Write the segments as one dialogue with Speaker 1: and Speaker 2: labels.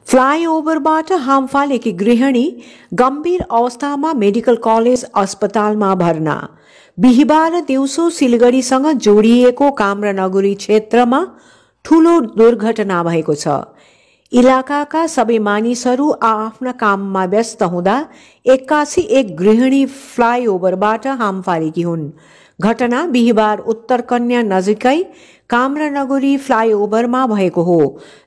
Speaker 1: फ्लाईओभरबाट हाम फालेकी गृहिणी गम्भीर अवस्थामा मेडिकल कलेज अस्पतालमा भर्ना। बिहिबार दिउँसो सिलगढीसँग जोडिएको काम्रानगरी क्षेत्रमा ठूलो दुर्घटना भएको छ। इलाकाका सबै मानिसहरू आफ्ना काममा व्यस्त हुँदा एक्कासी एक गृहिणी फ्लाईओभरबाट हाम फालेकी हुन्। घटना बिहिबार उत्तर कन्या नजिकै काम्रानगरी फ्लाईओभरमा भएको हो।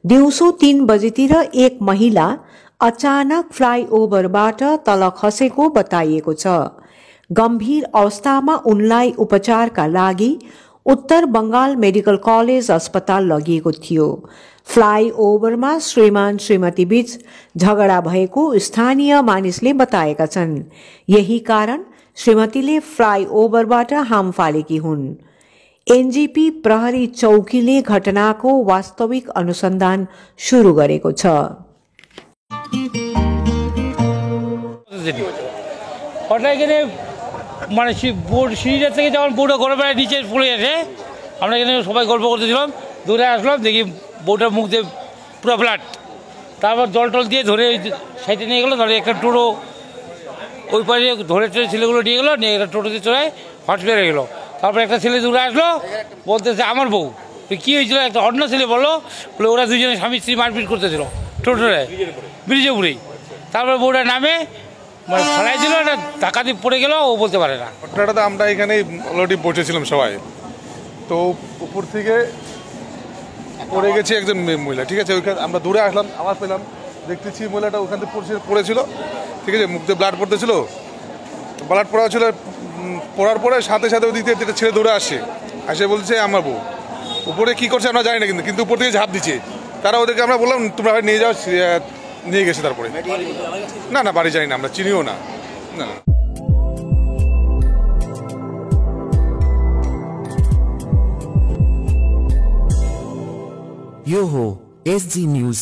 Speaker 1: दिउँसो 3 बजेतिर एक महिला अचानक फ्लाईओभरबाट तल खसेको बताइएको छ। गम्भीर अवस्थामा उनलाई उपचारका लागि उत्तर बंगाल मेडिकल कलेज अस्पताल लगिएको थियो। फ्लाईओभरमा श्रीमान श्रीमती बीच झगडा भएको स्थानीय मानिसले बताएका छन्। यही कारण श्रीमतीले फ्लाईओभरबाट हाम फालेकी हुन्। एनजीपी प्रहरी चौकीले घटनाको वास्तविक अनुसन्धान सुरु गरेको छ।
Speaker 2: মানে বোর্ড সিঁড়িটার থেকে যখন বউটা ঘরে বেড়ায় নিচে পড়ে গেছে, আমরা এখানে সবাই গল্প করতেছিলাম, দূরে আসলাম দেখি বউটার মুখ দিয়ে পুরো ব্লাড। তারপর জল টল দিয়ে ধরে সাইডে নিয়ে গেলো, ধরে একটা টোটো ওই পাশে ধরে ছেলেগুলো নিয়ে গেলো, নিয়ে একটা টোটোতে চড়ায় হসপিটালে গেলো। তারপর একটা ছেলে দূরে আসলো, বলতেছে আমার বউ। কী হয়েছিল? একটা অন্য ছেলে বললো, বলে ওরা দুজনে স্বামী স্ত্রী মারপিট করতেছিল টোটোরে ব্রিজে উড়েই। তারপর বউটা নামে মানে ফেলাই দিল, একটা টাকা দিয়ে পড়ে গেল, ও বলতে পারে না।
Speaker 3: ঘটনাটা আমরা এখানে অলরেডি পৌঁছেছিলাম সবাই, তো উপর থেকে পড়ে গেছে একজন মহিলা, ঠিক আছে। ওইখানে আমরা দূরে আসলাম, আওয়াজ পেলাম, দেখতেছি মহিলাটা ওখান থেকে পড়েছিল, ঠিক আছে। মুখ দিয়ে ব্লাড পড়তেছিল, ব্লাড পড়া ছিল। পড়ার পরে সাথে সাথে ওই দিক থেকে একটা ছেলে দৌড়ে আসে, বলছে আমার বউ। উপরে কী করছে আমরা জানি না, কিন্তু উপর থেকে ঝাঁপ দিচ্ছে তারা। ওদেরকে আমরা বললাম তোমরা নিয়ে যাও, নিয়ে গেছে। তারপরে না না বাড়ি জানি না, আমরা চিনিও না। না
Speaker 4: यो हो एसजी न्यूज।